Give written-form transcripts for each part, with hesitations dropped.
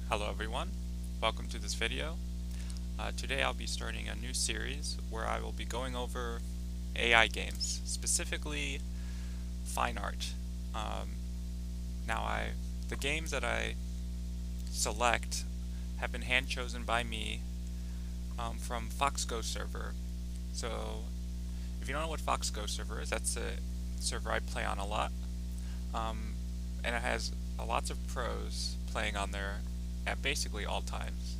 Hello everyone, welcome to this video. Today I'll be starting a new series where I will be going over AI games, specifically FineArt. Um, the games that I select have been hand chosen by me from FoxGo server. So if you don't know what FoxGo server is, that's a server I play on a lot. And it has lots of pros playing on there at basically all times.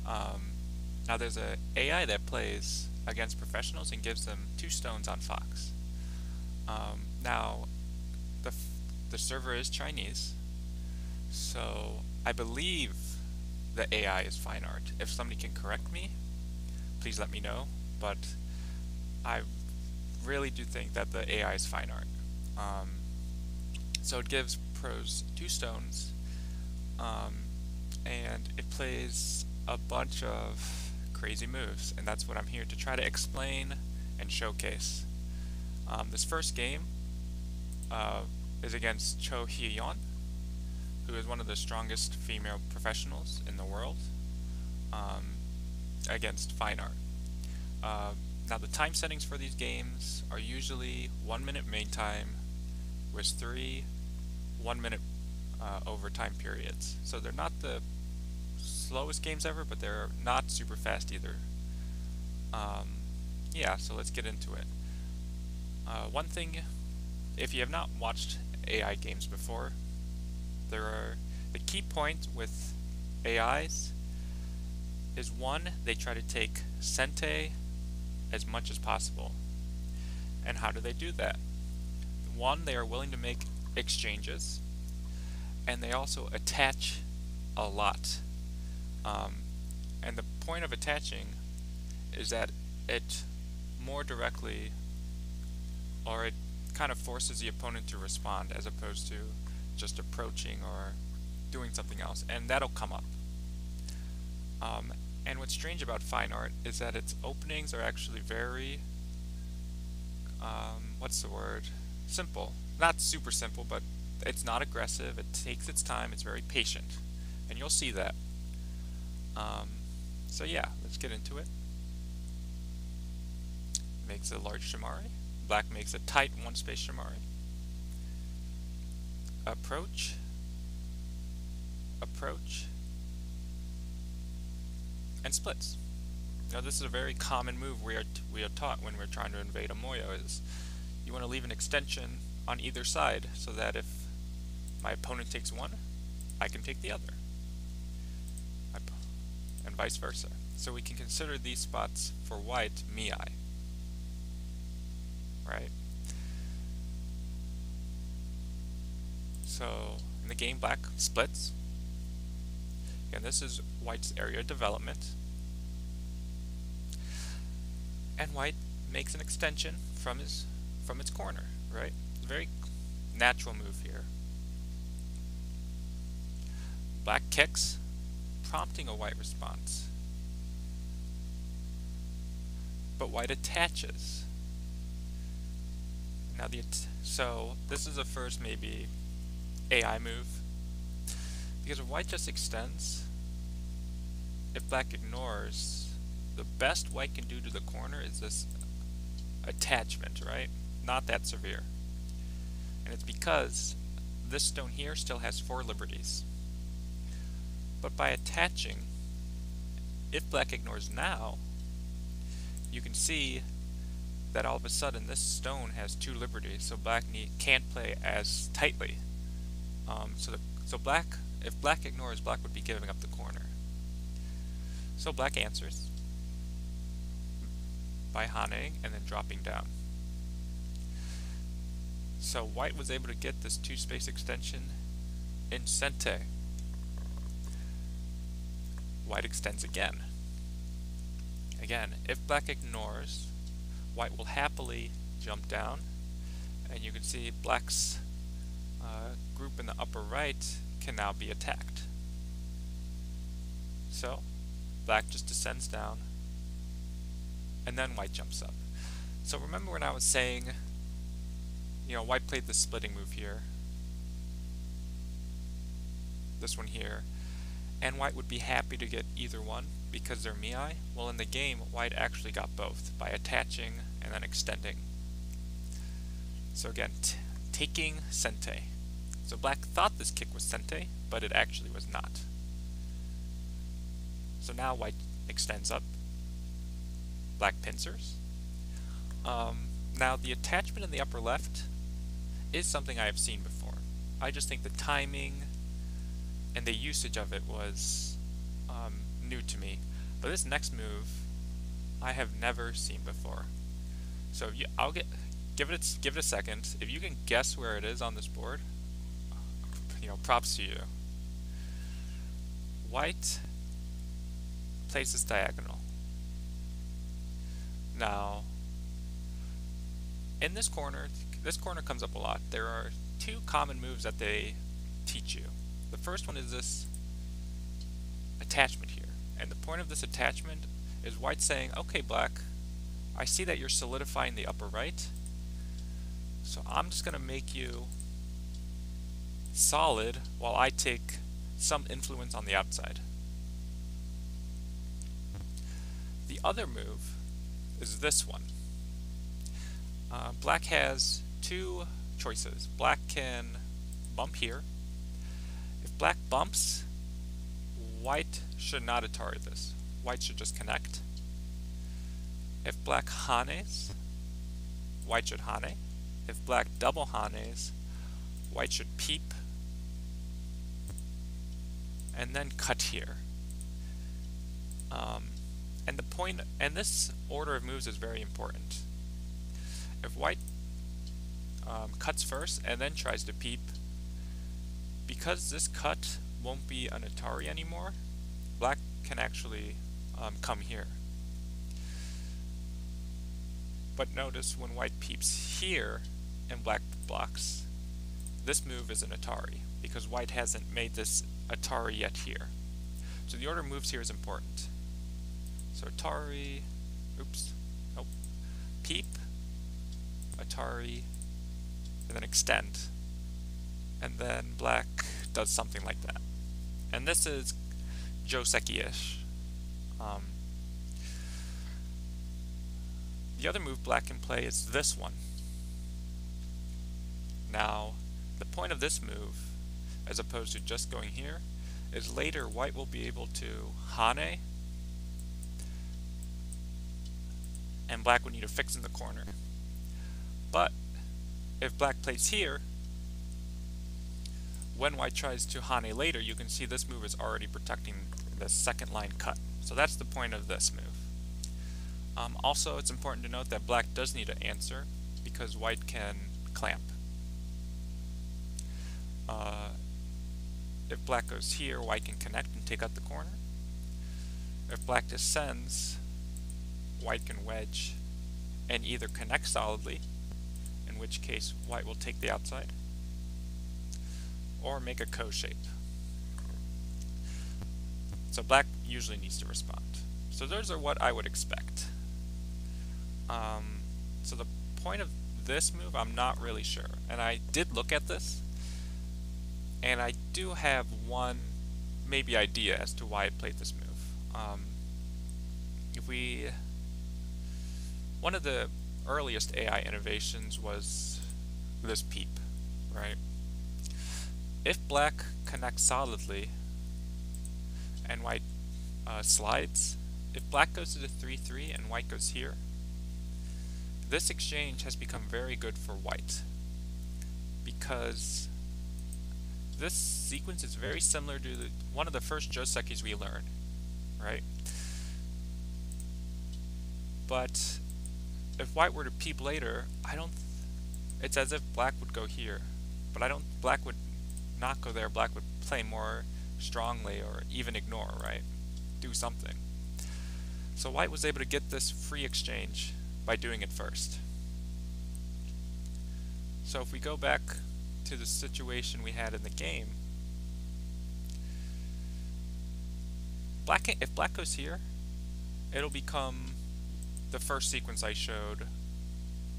Now there's a AI that plays against professionals and gives them 2 stones on Fox. Now the server is Chinese, so I believe the AI is FineArt. If somebody can correct me, please let me know, but I really do think that the AI is FineArt. So it gives pros 2 stones, and it plays a bunch of crazy moves, and that's what I'm here to try to explain and showcase. This first game is against Cho Hyeyeon, who is one of the strongest female professionals in the world, against FineArt. Now the time settings for these games are usually 1 minute main time with 3 1-minute overtime periods. So they're not the slowest games ever, but they're not super fast either. Yeah, so let's get into it. One thing, if you have not watched AI games before, the key point with AIs is, one, they try to take sente as much as possible. And how do they do that? One, they are willing to make exchanges, and they also attach a lot. And the point of attaching is that it more directly, or it kind of forces the opponent to respond as opposed to just approaching or doing something else, and that'll come up. And what's strange about FineArt is that its openings are actually very, simple. Not super simple, but it's not aggressive, it takes its time, it's very patient, and you'll see that. So yeah, let's get into it. Makes a large Shamari. Black makes a tight one-space Shamari. Approach. Approach. And splits. Now this is a very common move we are taught when we're trying to invade a moyo, is you want to leave an extension on either side so that if my opponent takes one, I can take the other, and vice versa. So we can consider these spots for white miai, right? So in the game, black splits, and this is white's area of development, and white makes an extension from its corner, right? Very natural move here. Black kicks, prompting a white response. But white attaches. Now so this is the first maybe AI move, because if white just extends, if black ignores, the best white can do to the corner is this attachment, right? Not that severe. And it's because this stone here still has 4 liberties. But by attaching, if black ignores now, you can see that all of a sudden this stone has 2 liberties, so black can't play as tightly. So if black ignores, black would be giving up the corner. So black answers by haneing and then dropping down. So white was able to get this 2-space extension in sente. White extends again. Again, if black ignores, white will happily jump down, and you can see black's group in the upper right can now be attacked. So black just descends down, and then white jumps up. So remember when I was saying, white played the splitting move here, this one here, and white would be happy to get either one because they're Miai. Well, in the game, white actually got both by attaching and then extending. So again, taking Sente. So black thought this kick was Sente, but it actually was not. So now white extends up, black pincers. Now the attachment in the upper left is something I have seen before. I just think the timing and the usage of it was new to me. But this next move I have never seen before. So give it a second. If you can guess where it is on this board, props to you. White plays this diagonal. Now, in this corner comes up a lot. There are two common moves that they teach you. The first one is this attachment here. And the point of this attachment is white saying, okay, black, I see that you're solidifying the upper right, so I'm just going to make you solid while I take some influence on the outside. The other move is this one. Black has two choices. Black can bump here. If black bumps, white should not Atari this. White should just connect. If black hanes, white should hane. If black double hanes, white should peep and then cut here. And this order of moves is very important. If white cuts first and then tries to peep, because this cut won't be an Atari anymore, black can actually come here. But notice when white peeps here and black blocks, this move is an Atari because white hasn't made this Atari yet here. So the order of moves here is important. So Atari, peep, Atari, and then extend. And then black does something like that. And this is Joseki-ish. The other move black can play is this one. Now, the point of this move, as opposed to just going here, is later white will be able to hane, and black would need to fix in the corner. But if black plays here, when white tries to hane later, you can see this move is already protecting the second line cut. So that's the point of this move. Also, it's important to note that black does need to answer because white can clamp. If black goes here, white can connect and take out the corner. If black descends, white can wedge and either connect solidly, in which case white will take the outside, or make a ko shape. So black usually needs to respond. So those are what I would expect. So the point of this move, I'm not really sure. And I did look at this, and I do have one maybe idea as to why I played this move. One of the earliest AI innovations was this peep, right? If black connects solidly and white slides, if black goes to the 3-3 and white goes here, this exchange has become very good for white because this sequence is very similar to one of the first Josekis we learned, right? But if white were to peep later, it's as if black would go here, but black would not go there. Black would play more strongly or even ignore, right? Do something. So white was able to get this free exchange by doing it first. So if we go back to the situation we had in the game, if black goes here, it'll become the first sequence I showed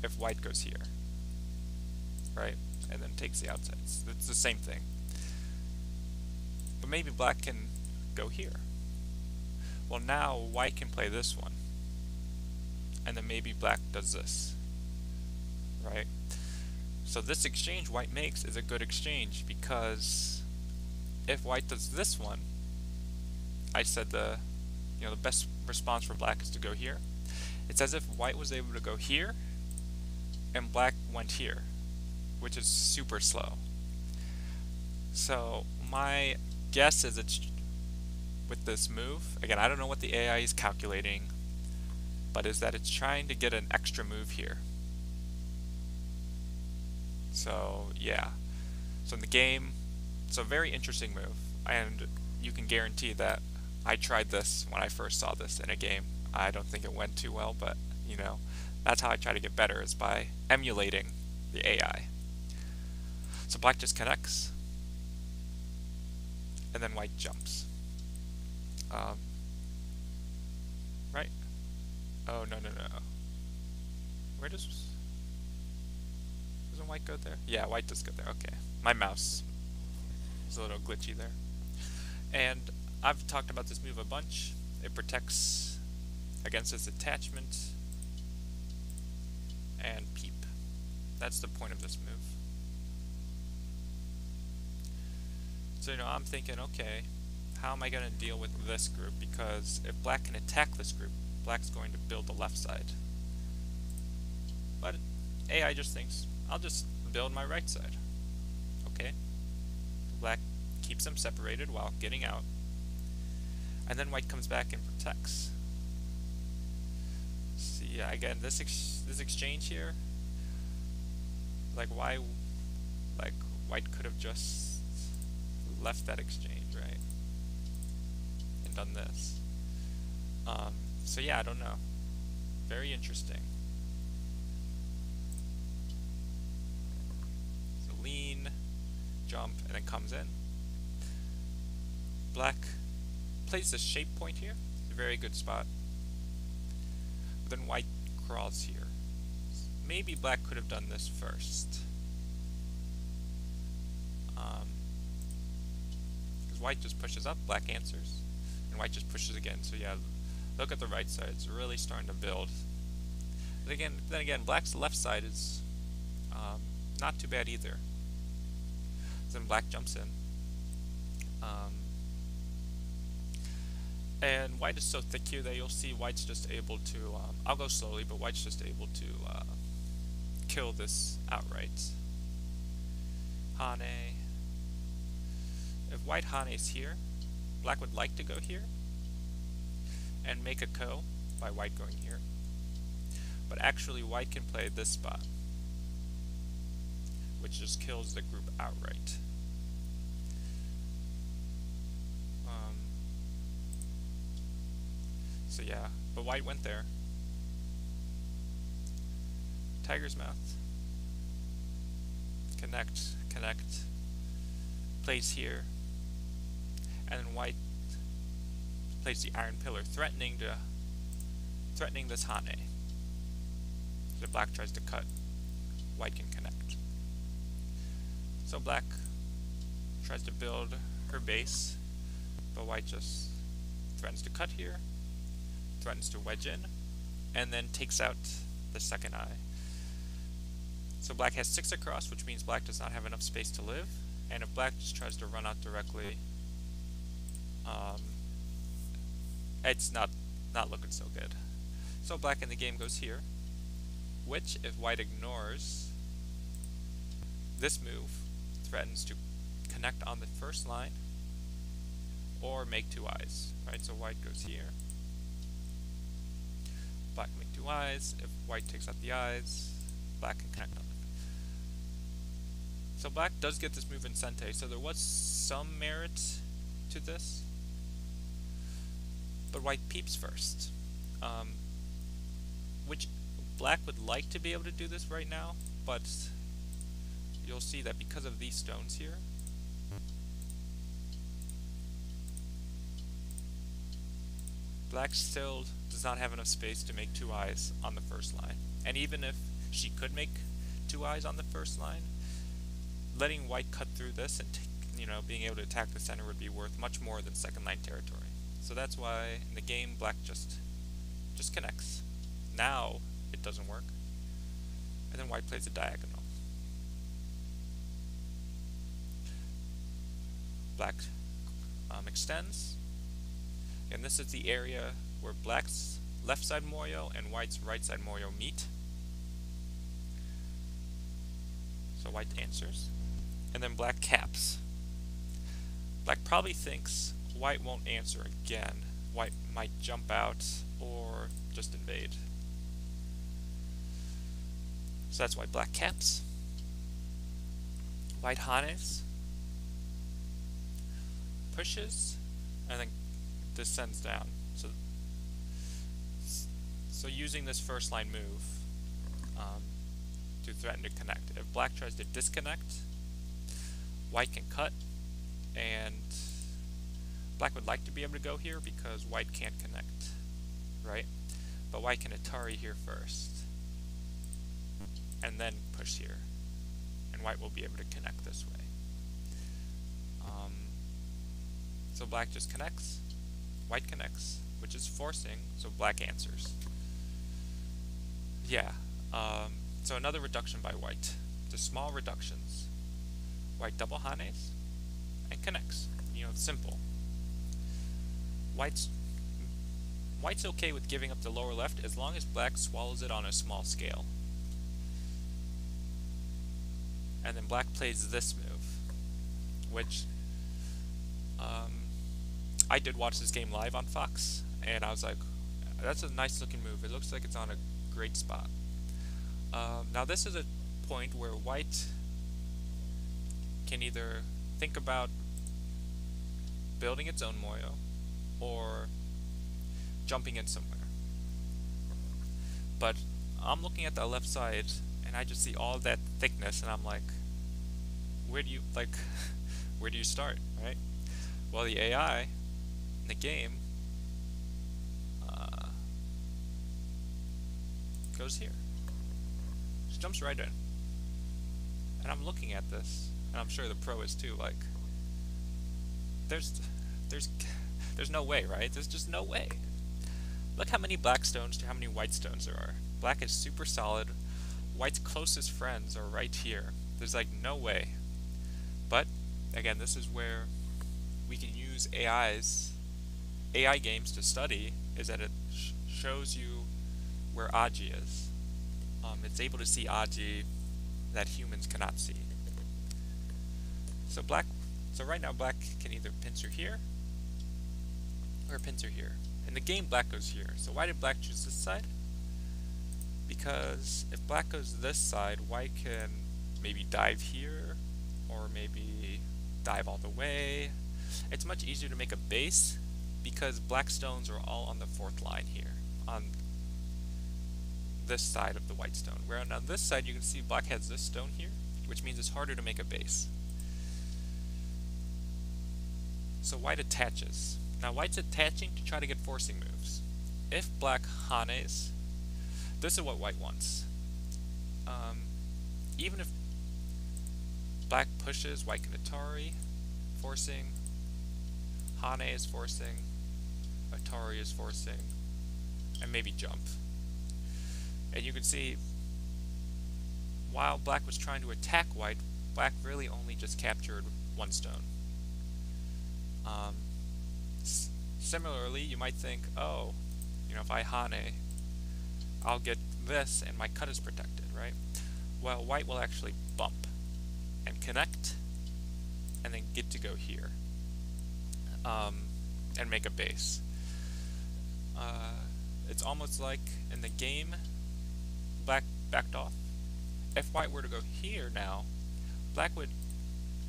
if white goes here, right? And then takes the outsides. It's the same thing. But maybe black can go here. Well, now white can play this one, and then maybe black does this, right? So this exchange white makes is a good exchange, because if white does this one, I said the best response for black is to go here. It's as if white was able to go here and black went here, which is super slow. So my guess is it's with this move, again, I don't know what the AI is calculating, but is that it's trying to get an extra move here. So yeah, so in the game, it's a very interesting move, and you can guarantee that I tried this when I first saw this in a game. I don't think it went too well, but that's how I try to get better, is by emulating the AI. So black just connects, and then white jumps. Right? Oh, no. Where doesn't white go there? Yeah, white does go there. Okay. My mouse is a little glitchy there. And I've talked about this move a bunch. It protects against its attachment and peep. That's the point of this move. So I'm thinking, okay, how am I going to deal with this group? Because if black can attack this group, black's going to build the left side. But AI just thinks, I'll just build my right side. Okay. Black keeps them separated while getting out. And then white comes back and protects. See, yeah, again, this exchange here, like white could have just left that exchange, right? And done this. So yeah, I don't know. Very interesting. So lean, jump, and then comes in. Black plays the shape point here. It's a very good spot. But then white crawls here. Maybe black could have done this first. Because white just pushes up, black answers, and white just pushes again. So yeah, look at the right side. It's really starting to build. But then again, black's left side is not too bad either. So then black jumps in. And white is so thick here that you'll see white's just able to, I'll go slowly, but white's just able to kill this outright. Hane. If white Hane's here, black would like to go here and make a ko by white going here. But actually white can play this spot, which just kills the group outright. So yeah, but white went there. Tiger's mouth. Connect, plays here. And then white plays the iron pillar, threatening this Hane. So black tries to cut, white can connect. So black tries to build her base, but white just threatens to cut here, threatens to wedge in, and then takes out the second eye. So black has 6 across, which means black does not have enough space to live, and if black just tries to run out directly, it's not looking so good. So black in the game goes here, which, if white ignores this move, threatens to connect on the first line or make 2 eyes, right? So white goes here, black can make 2 eyes. If white takes out the eyes, black can connect on it. So black does get this move in Sente, so there was some merit to this, but white peeps first, which black would like to be able to do this right now, but you'll see that because of these stones here, black still does not have enough space to make 2 eyes on the first line. And even if she could make 2 eyes on the first line, letting white cut through this and being able to attack the center would be worth much more than second line territory. So that's why in the game black just connects. Now it doesn't work. And then white plays a diagonal. Black extends. And this is the area where black's left side moyo and white's right side moyo meet. So white answers. And then black caps. Black probably thinks white won't answer again. White might jump out or just invade. So that's why black caps. White hanes. Pushes and then descends down. So using this first line move to threaten to connect. If black tries to disconnect, white can cut, and black would like to be able to go here because white can't connect, right? But white can Atari here first, and then push here, and white will be able to connect this way. So black just connects, white connects, which is forcing, so black answers. Yeah, so another reduction by white. Just small reductions. White double hanes and connects. It's simple. White's okay with giving up the lower left as long as black swallows it on a small scale. And then black plays this move, which I did watch this game live on Fox, and I was like, that's a nice looking move. It looks like it's on a great spot. Now this is a point where white can either think about building its own moyo or jumping in somewhere. But I'm looking at the left side and I just see all that thickness and I'm like, where do you start, right? Well, the AI in the game goes here. Just jumps right in. And I'm looking at this, and I'm sure the pro is too, like, there's no way, right? There's just no way. Look how many black stones to how many white stones there are. Black is super solid. White's closest friends are right here. There's like no way. But again, this is where we can use AI games to study, is that it shows you where Aji is. It's able to see Aji that humans cannot see. So right now black can either pincer here or pincer here. In the game black goes here. So why did black choose this side? Because if black goes this side, white can maybe dive here or maybe dive all the way. It's much easier to make a base because black stones are all on the fourth line here, on this side of the white stone. Where on this side you can see black has this stone here, which means it's harder to make a base. So white attaches. Now white's attaching to try to get forcing moves. If black hanes, this is what white wants. Even if black pushes, white can Atari, forcing, hane is forcing, Atari is forcing, and maybe jump. And you can see, while black was trying to attack white, black really only just captured one stone. Similarly, you might think, oh, if I hane, I'll get this and my cut is protected, right? Well, white will actually bump and connect and then get to go here and make a base. It's almost like in the game, black backed off. If white were to go here now, black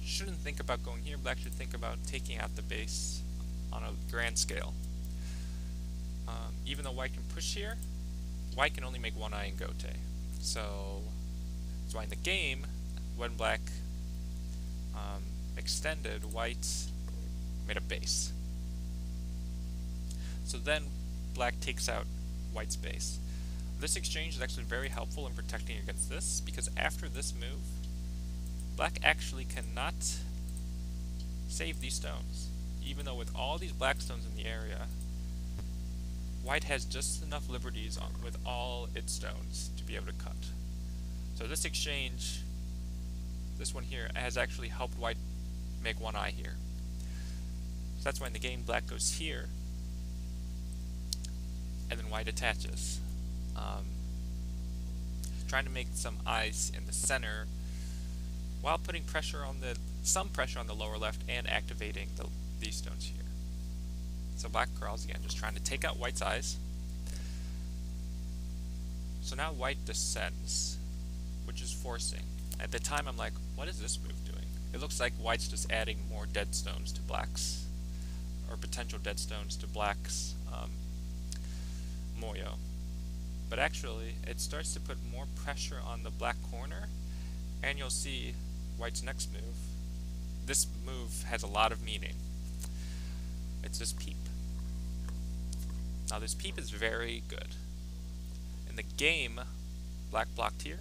shouldn't think about going here. Black should think about taking out the base on a grand scale. Even though white can push here, white can only make one eye in Go A.I. So that's why in the game, when black extended, white made a base. So then black takes out white's base. This exchange is actually very helpful in protecting against this, because after this move, black actually cannot save these stones. Even though with all these black stones in the area, white has just enough liberties with all its stones to be able to cut. So this exchange, this one here, has actually helped white make one eye here. So that's why in the game black goes here, and then white attaches. Trying to make some eyes in the center while putting pressure on some pressure on the lower left and activating these stones here. So black crawls again, just trying to take out white's eyes. So now white descends, which is forcing. At the time I'm like, what is this move doing? It looks like white's just adding more dead stones to black's, or potential dead stones to black's moyo. But actually, it starts to put more pressure on the black corner, and you'll see white's next move. This move has a lot of meaning. It's this peep. Now this peep is very good. In the game, black blocked here,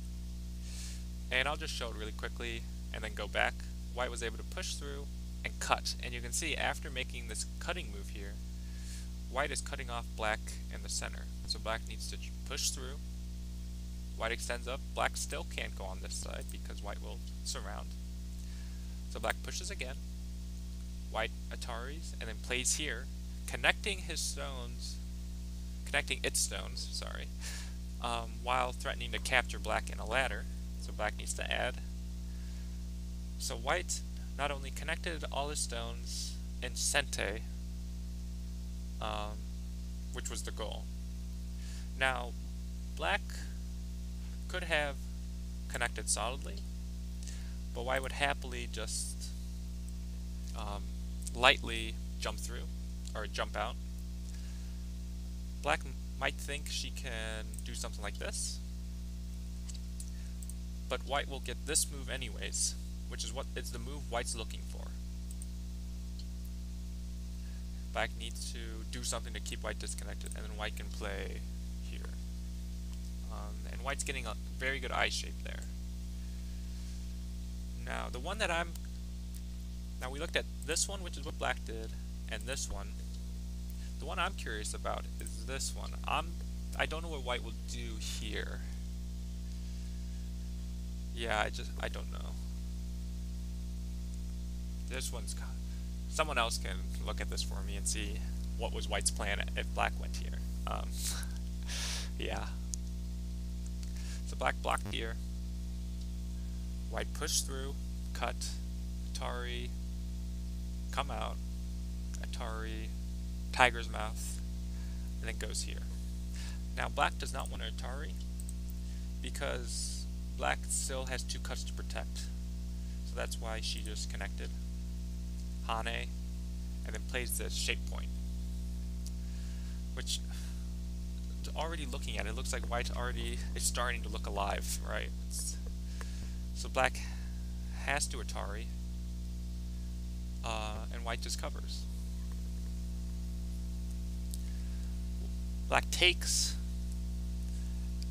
and I'll just show it really quickly and then go back. White was able to push through and cut, and you can see after making this cutting move here, white is cutting off black in the center. So black needs to push through. White extends up. Black still can't go on this side because white will surround. So black pushes again. White Ataris and then plays here, connecting its stones, while threatening to capture black in a ladder. So black needs to add. So white not only connected all his stones in Sente, which was the goal. Now, black could have connected solidly, but white would happily just lightly jump through, or jump out. Black might think she can do something like this, but white will get this move anyways, which is the move white's looking for. Black needs to do something to keep white disconnected, and then white can play here. And white's getting a very good eye shape there. Now, the one that now we looked at this one, which is what black did, and this one. The one I'm curious about is this one. I don't know what white will do here. Yeah, I don't know. This one's someone else can look at this for me and see what was white's plan if black went here. Yeah. So black blocked here. White pushed through, cut, Atari, come out, Atari, tiger's mouth, and then goes here. Now black does not want an Atari because black still has 2 cuts to protect. So that's why she just connected Hane, and then plays the shape point, which already looking at it looks like white already is starting to look alive, right? So black has to Atari, and white just covers. Black takes,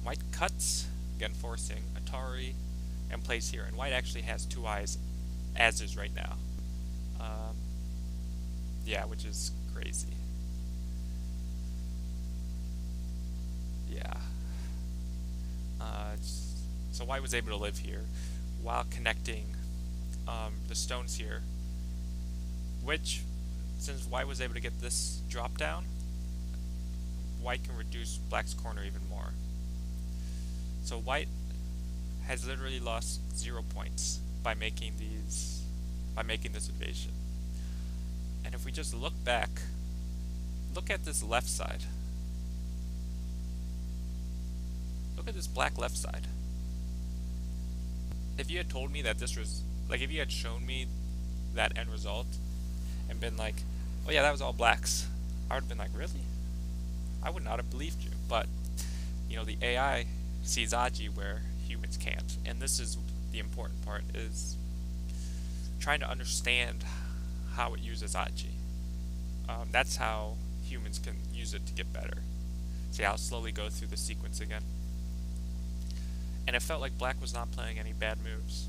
white cuts, again forcing Atari, and plays here, and white actually has 2 eyes as is right now. Yeah, which is crazy. Yeah. So white was able to live here while connecting the stones here, which, since white was able to get this drop down, white can reduce black's corner even more. So white has literally lost 0 points by making this invasion. And if we just look back, look at this left side. Look at this black left side. If you had told me that this was, like, if you had shown me that end result and been like, oh yeah, that was all blacks, I would have been like, really? I would not have believed you. But, you know, the AI sees Aji where humans can't. And this is the important part, is trying to understand how it uses Aji. That's how humans can use it to get better. See, I'll slowly go through the sequence again. And it felt like black was not playing any bad moves.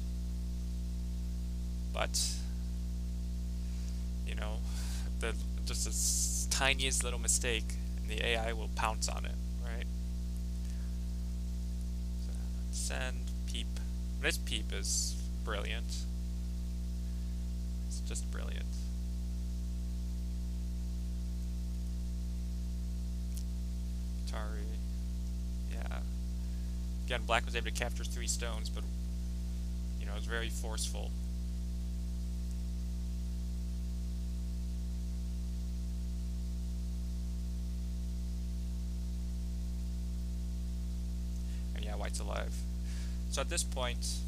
But you know, just the tiniest little mistake, and the AI will pounce on it, right? So, send peep. This peep is brilliant. It's just brilliant. Atari, yeah. Again, black was able to capture 3 stones, but you know, it was very forceful. And yeah, white's alive. So at this point,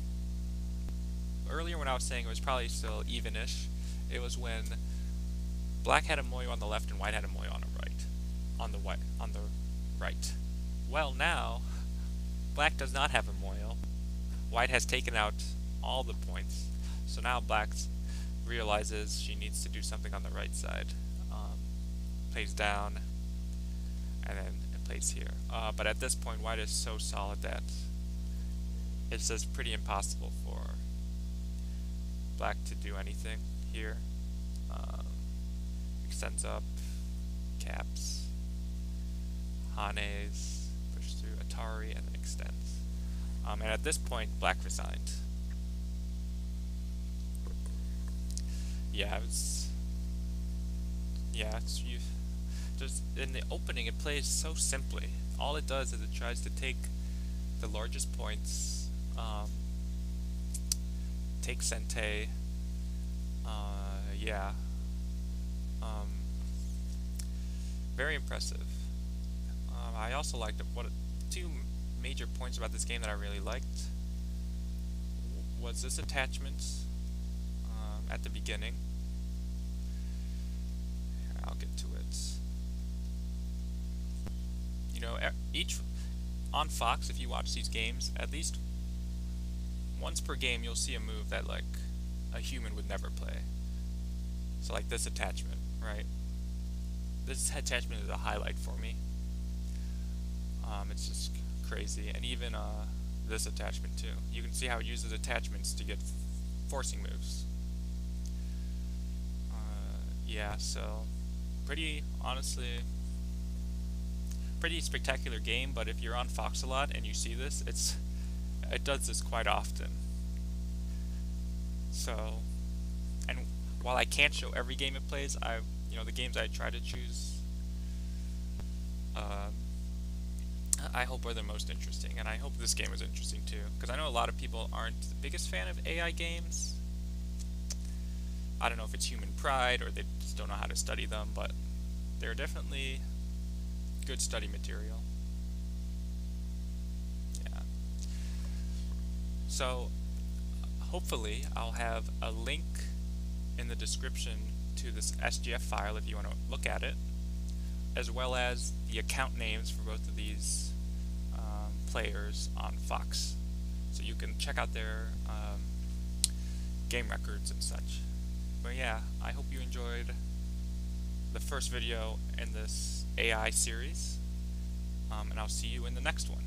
earlier when I was saying it was probably still evenish, it was when black had a moyo on the left and white had a moyo on the right. On the right. Well, now black does not have a moyo. White has taken out all the points, so now black realizes she needs to do something on the right side. Plays down, and then it plays here. But at this point, white is so solid that it's just pretty impossible for black to do anything here. Extends up, caps, Hanes, push through Atari, and then extends. And at this point, black resigned. Yeah, just in the opening, it plays so simply. All it does is it tries to take the largest points, take Sente, yeah. Very impressive. I also liked two major points about this game that I really liked was this attachment at the beginning. Here, I'll get to it. You know, on Fox, if you watch these games, at least once per game you'll see a move that like a human would never play. So like this attachment, right? This attachment is a highlight for me. It's just crazy, and even this attachment too. You can see how it uses attachments to get forcing moves. Yeah, so honestly, pretty spectacular game. But if you're on Fox a lot and you see this, it does this quite often. So, and while I can't show every game it plays, the games I try to choose, I hope are the most interesting, and I hope this game is interesting too, because I know a lot of people aren't the biggest fan of AI games. I don't know if it's human pride or they just don't know how to study them, but they're definitely good study material. Yeah. So, hopefully I'll have a link in the description to this SGF file if you want to look at it, as well as the account names for both of these players on Fox, so you can check out their game records and such. But yeah, I hope you enjoyed the first video in this AI series, and I'll see you in the next one.